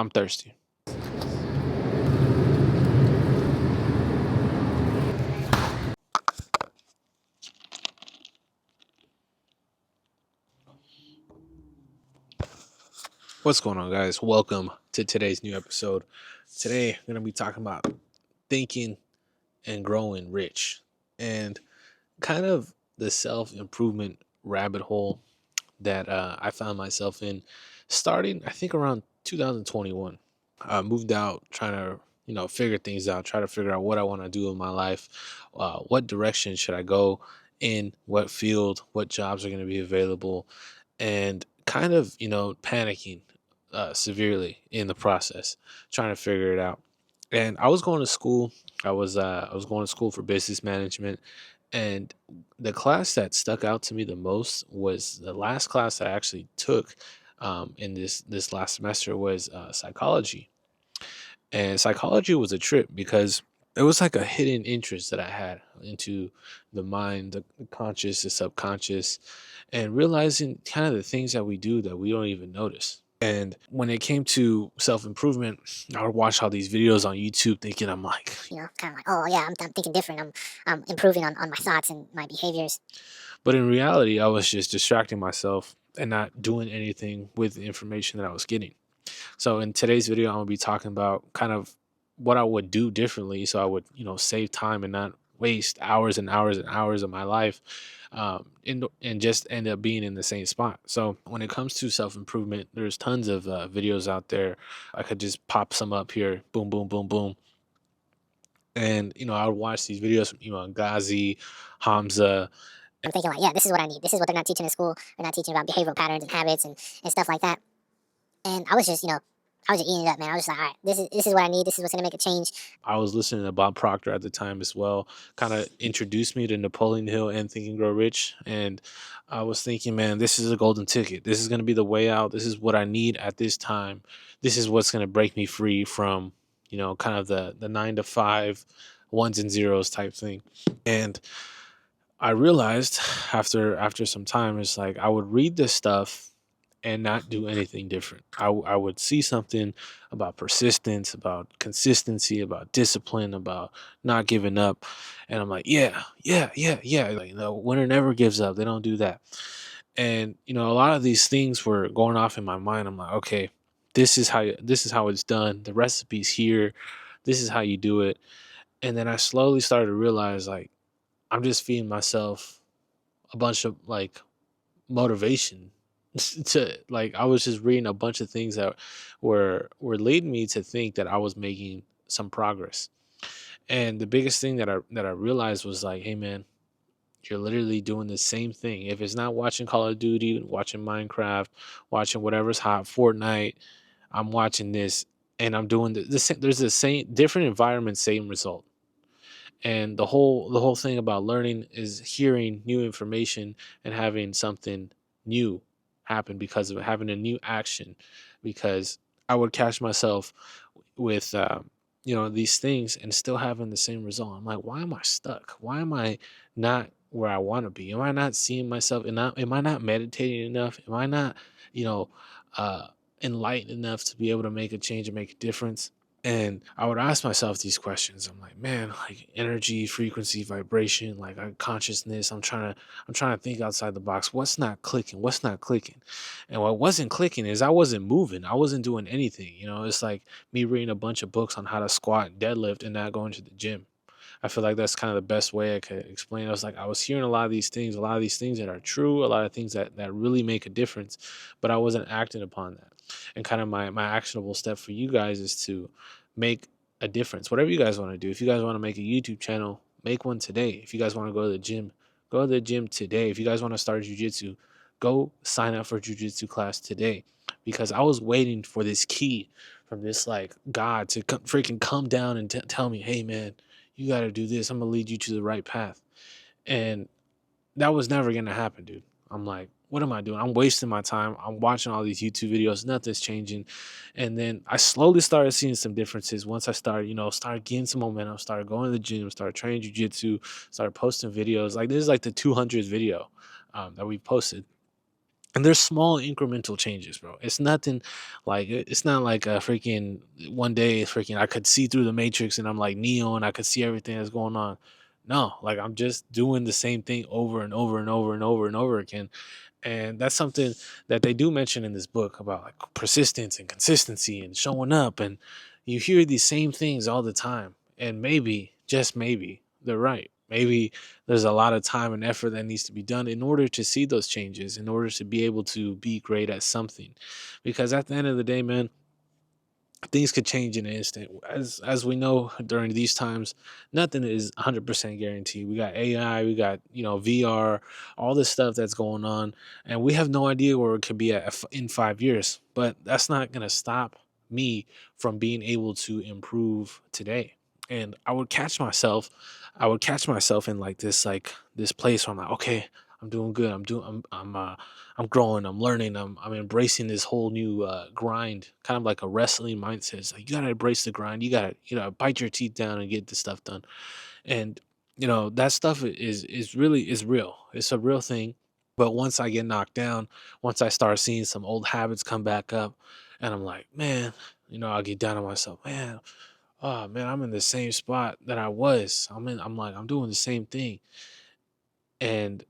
I'm thirsty. What's going on, guys? Welcome to today's new episode. Today, I'm going to be talking about thinking and growing rich and kind of the self improvement rabbit hole that I found myself in starting, I think, around 2021. I moved out trying to, figure things out, try to figure out what I want to do in my life, what direction should I go in, what field, what jobs are going to be available, and kind of, panicking severely in the process, trying to figure it out. And I was going to school. I was going to school for business management, and the class that stuck out to me the most was the last class I actually took in this last semester was psychology. And psychology was a trip because it was like a hidden interest that I had into the mind, the conscious, the subconscious, and realizing kind of the things that we do that we don't even notice. And when it came to self improvement, I would watch all these videos on YouTube thinking, I'm like, kind of like, oh yeah, I'm thinking different. I'm improving on my thoughts and my behaviors. but in reality, I was just distracting myself and not doing anything with the information that I was getting. So in today's video, I'm gonna be talking about kind of what I would do differently, so I would, save time and not waste hours and hours and hours of my life, and just end up being in the same spot. So when it comes to self improvement, there's tons of videos out there. I could just pop some up here, boom, boom, boom, boom, and I would watch these videos from Ghazi, Hamza. I'm thinking like, yeah, this is what I need. This is what they're not teaching in school. They're not teaching about behavioral patterns and habits and stuff like that. And I was just, I was just eating it up, man. I was just like, all right, this is what I need. This is what's gonna make a change. I was listening to Bob Proctor at the time as well. Kind of introduced me to Napoleon Hill and Think and Grow Rich. And I was thinking, man, this is a golden ticket. This is going to be the way out. This is what I need at this time. This is what's going to break me free from, kind of the 9 to 5 ones and zeros type thing. And I realized after some time, it's like I would read this stuff and not do anything different. I would see something about persistence, about consistency, about discipline, about not giving up. And I'm like, yeah, yeah, yeah, yeah. Like, winner never gives up. They don't do that. And, a lot of these things were going off in my mind. I'm like, okay, this is how it's done. The recipe's here. This is how you do it. And then I slowly started to realize like I'm just feeding myself a bunch of like motivation to like I was just reading a bunch of things that were leading me to think that I was making some progress. And the biggest thing that I realized was like, hey man, you're literally doing the same thing. If it's not watching Call of Duty, watching Minecraft, watching whatever's hot, Fortnite, I'm watching this and I'm doing there's the same different environment, same result. And the whole thing about learning is hearing new information and having something new happen because of it, having a new action. Because I would catch myself with these things and still having the same result. I'm like, why am I stuck? Why am I not where I want to be? Am I not seeing myself? And am I not meditating enough? Am I not you know uh enlightened enough to be able to make a change and make a difference? And I would ask myself these questions. I'm like, man, like energy, frequency, vibration, like consciousness. I'm trying to think outside the box. What's not clicking? What's not clicking? And what wasn't clicking is I wasn't moving. I wasn't doing anything. It's like me reading a bunch of books on how to squat and deadlift and not going to the gym. I feel like that's kind of the best way I could explain it. I was hearing a lot of these things, that are true, a lot of things that really make a difference, but I wasn't acting upon that. And kind of my actionable step for you guys is to make a difference. Whatever you guys want to do. If you guys want to make a YouTube channel, make one today. If you guys want to go to the gym, go to the gym today. If you guys want to start jujitsu, go sign up for jujitsu class today. Because I was waiting for this key from this like God to freaking come down and tell me, hey man, you got to do this. I'm gonna lead you to the right path. And that was never gonna happen, dude. I'm like, what am I doing? I'm wasting my time. I'm watching all these YouTube videos. Nothing's changing. And then I slowly started seeing some differences once I started, started getting some momentum, started going to the gym, started training jujitsu, started posting videos. Like this is like the 200th video that we posted. And there's small incremental changes, bro. It's nothing like it's not like a freaking one day freaking I could see through the matrix and I'm like Neo and I could see everything that's going on. No, like I'm just doing the same thing over and over and over and over and over again. And that's something that they do mention in this book about like persistence and consistency and showing up. And you hear these same things all the time. And maybe, just maybe, they're right. Maybe there's a lot of time and effort that needs to be done in order to see those changes, in order to be able to be great at something. Because at the end of the day, man, things could change in an instant. As we know during these times, nothing is 100% guaranteed. We got AI, we got VR, all this stuff that's going on, and we have no idea where it could be at in 5 years. But that's not gonna stop me from being able to improve today. And I would catch myself in like this place where I'm like, okay, I'm doing good. I'm growing, I'm learning, I'm embracing this whole new grind, kind of like a wrestling mindset. It's like you gotta embrace the grind. You gotta bite your teeth down and get this stuff done. And that stuff is really is real. It's a real thing. But once I get knocked down, once I start seeing some old habits come back up, and I'm like, man, I'll get down on myself, man. Oh man, I'm in the same spot that I was. I'm like, I'm doing the same thing. And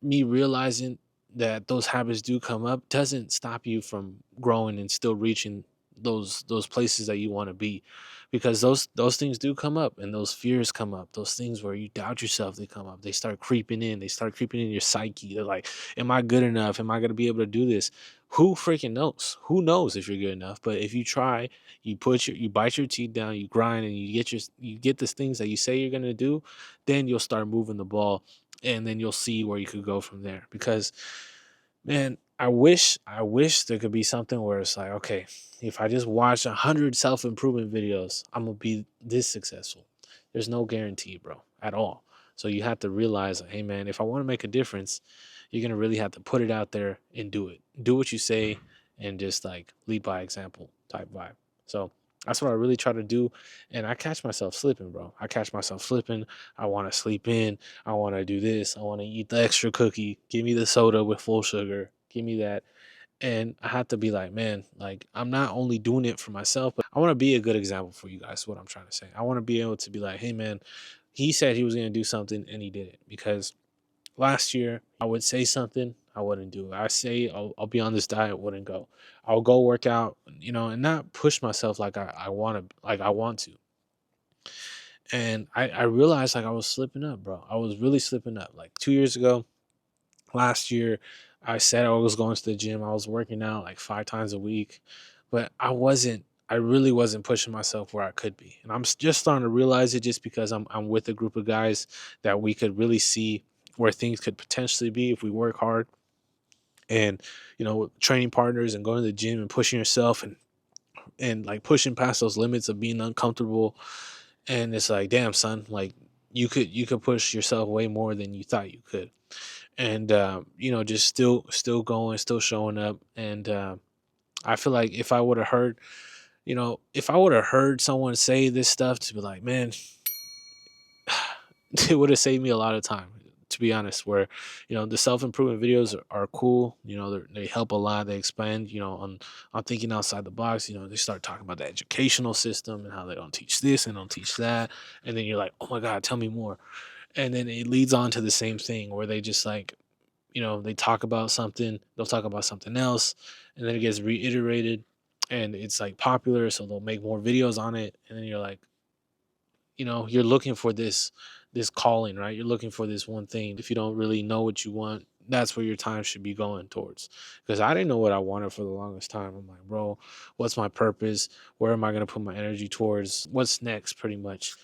me realizing that those habits do come up doesn't stop you from growing and still reaching those places that you want to be, because those things do come up, and those fears come up, those things where you doubt yourself, they come up, they start creeping in your psyche. They're like, am I good enough? Am I going to be able to do this? Who freaking knows? Who knows if you're good enough? But if you try, you bite your teeth down, you grind, and you get the things that you say you're going to do, then you'll start moving the ball, and then you'll see where you could go from there. Because man, I wish there could be something where it's like, okay, if I just watch 100 self-improvement videos, I'm gonna be this successful. There's no guarantee, bro, at all. So you have to realize, like, hey man, if I want to make a difference, you're gonna really have to put it out there and do it. Do what you say, and just like lead by example type vibe. So that's what I really try to do. And I catch myself slipping, bro. I catch myself slipping. I want to sleep in. I want to do this. I want to eat the extra cookie. Give me the soda with full sugar. Give me that. And I have to be like, man, like I'm not only doing it for myself, but I want to be a good example for you guys. Is what I'm trying to say. I want to be able to be like, hey, man, he said he was going to do something and he did it. Because last year I would say something, I wouldn't do it. I say I'll be on this diet, wouldn't go. I'll go work out, and not push myself like I want to, like I want to. And I realized like I was slipping up, bro. I was really slipping up. Like 2 years ago, last year, I said I was going to the gym. I was working out like 5 times a week, but I really wasn't pushing myself where I could be. And just starting to realize it, just because I'm with a group of guys that we could really see where things could potentially be if we work hard. And training partners and going to the gym and pushing yourself, and like pushing past those limits of being uncomfortable. And it's like, damn son, like you could push yourself way more than you thought you could. And just still going, still showing up. And I feel like if I would have heard someone say this stuff, to be like, man, it would have saved me a lot of time, to be honest. Where the self-improvement videos are cool. They help a lot. They expand on thinking outside the box. They start talking about the educational system and how they don't teach this and don't teach that. And then you're like, oh my god, tell me more. And then it leads on to the same thing, where they just like, they talk about something, they'll talk about something else, and then it gets reiterated, and it's like popular, so they'll make more videos on it. And then you're like, you're looking for this calling, right? You're looking for this one thing. If you don't really know what you want, that's where your time should be going towards. Because I didn't know what I wanted for the longest time. I'm like, bro, what's my purpose? Where am I going to put my energy towards? What's next, pretty much?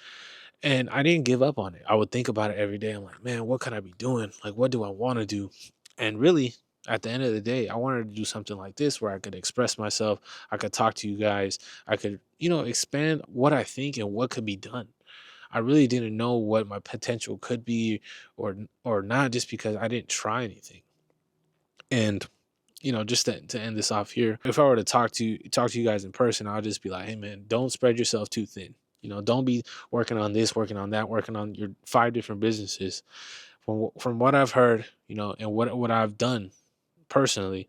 And I didn't give up on it. I would think about it every day. I'm like, man, what could I be doing? Like, what do I want to do? And really, at the end of the day, I wanted to do something like this, where I could express myself. I could talk to you guys. I could, expand what I think and what could be done. I really didn't know what my potential could be, or not, just because I didn't try anything. And just to end this off here, if I were to talk to you guys in person, I'll just be like, hey man, don't spread yourself too thin. Don't be working on this, working on that, working on your 5 different businesses. From what I've heard, and what I've done personally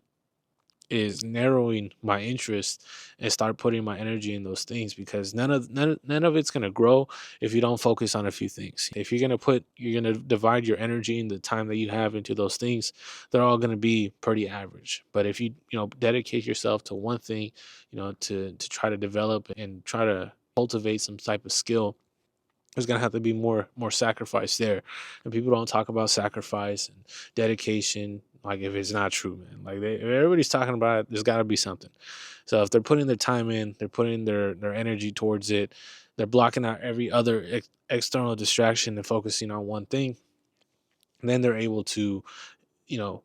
is narrowing my interest and start putting my energy in those things, because none of it's going to grow if you don't focus on a few things. If you're going to divide your energy and the time that you have into those things, they're all going to be pretty average. But if you dedicate yourself to one thing, to try to develop and try to cultivate some type of skill, there's gonna have to be more sacrifice there. And people don't talk about sacrifice and dedication, like, if it's not true, man. Like, if everybody's talking about it, there's got to be something. So if they're putting their time in, they're putting their energy towards it, they're blocking out every other external distraction and focusing on one thing, then they're able to, you know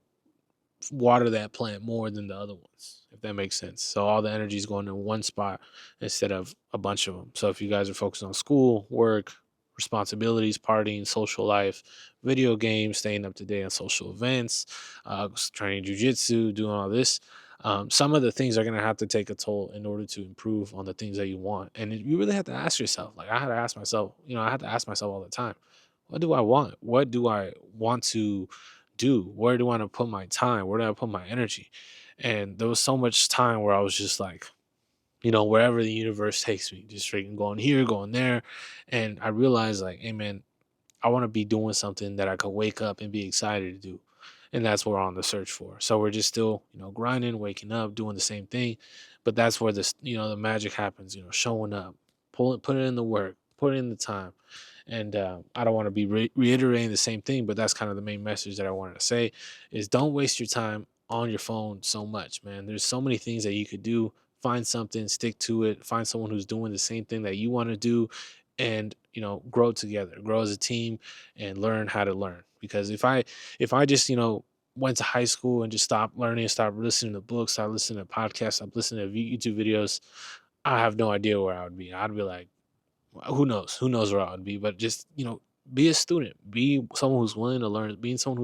water that plant more than the other ones, if that makes sense. So all the energy is going in one spot instead of a bunch of them. So if you guys are focused on school, work, responsibilities, partying, social life, video games, staying up to date on social events, training jujitsu, doing all this, some of the things are going to have to take a toll in order to improve on the things that you want. And you really have to ask yourself, like, I had to ask myself, I had to ask myself all the time, what do I want? What do I want to do? Where do I want to put my time? Where do I put my energy? And there was so much time where I was just like, wherever the universe takes me, just freaking going here, going there. And I realized, like, hey man, I want to be doing something that I could wake up and be excited to do. And that's what we're on the search for. So we're just still, grinding, waking up, doing the same thing. But that's where this, the magic happens, showing up, put it in the work, put it in the time. And I don't want to be reiterating the same thing, but that's kind of the main message that I wanted to say is, don't waste your time on your phone so much, man. There's so many things that you could do. Find something, stick to it, find someone who's doing the same thing that you want to do, and grow together, grow as a team, and learn how to learn. Because if I just went to high school and just stopped learning, stopped listening to books, stopped listening to podcasts, stopped listening to YouTube videos, I have no idea where I would be. I'd be like, who knows where I would be. But just be a student, be someone who's willing to learn, being someone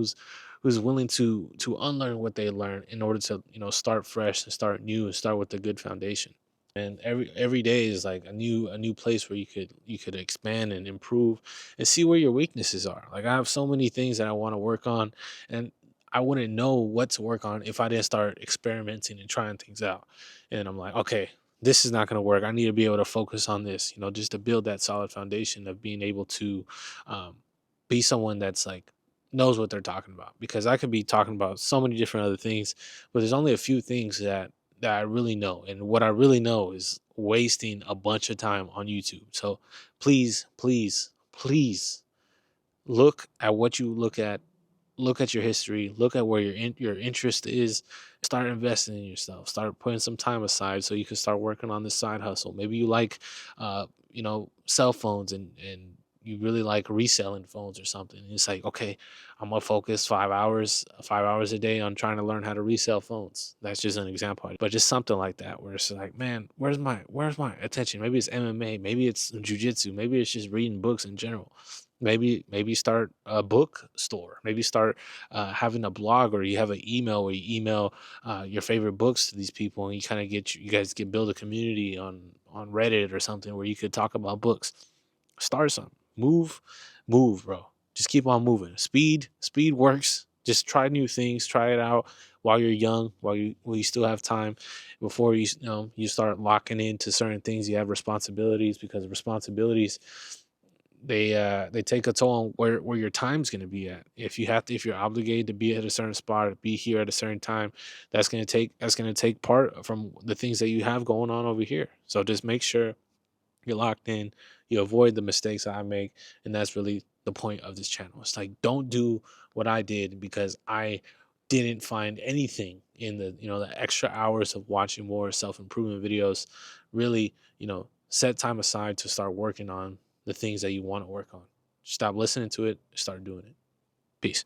who's willing to unlearn what they learn in order to start fresh and start new and start with a good foundation. And every day is like a new place where you could expand and improve and see where your weaknesses are. Like, I have so many things that I want to work on, and I wouldn't know what to work on if I didn't start experimenting and trying things out. And I'm like, okay, this is not going to work. I need to be able to focus on this, just to build that solid foundation of being able to um, be someone that's like knows what they're talking about. Because I could be talking about so many different other things, but there's only a few things that I really know. And what I really know is wasting a bunch of time on YouTube. So please, please, please look at what you look at. Look at your history. Look at where your interest is. Start investing in yourself. Start putting some time aside so you can start working on this side hustle. Maybe you like, cell phones, and you really like reselling phones or something. And it's like, okay, I'm gonna focus 5 hours a day on trying to learn how to resell phones. That's just an example, but just something like that, where it's like, man, where's my attention? Maybe it's MMA, maybe it's jujitsu, maybe it's just reading books in general. Maybe start a bookstore. Maybe start having a blog, or you have an email where you email your favorite books to these people, and you kind of you guys can build a community on Reddit or something where you could talk about books. Start something. Move, bro. Just keep on moving. Speed works. Just try new things. Try it out while you're young, while you still have time, before you start locking into certain things. You have responsibilities, because responsibilities, they take a toll on where your time's going to be at. If you're obligated to be at a certain spot, be here at a certain time, that's going to take part from the things that you have going on over here. So just make sure you're locked in, you avoid the mistakes I make. And that's really the point of this channel. It's like, don't do what I did, because I didn't find anything in the extra hours of watching more self-improvement videos. Really, set time aside to start working on the things that you want to work on. Stop listening to it, start doing it. Peace.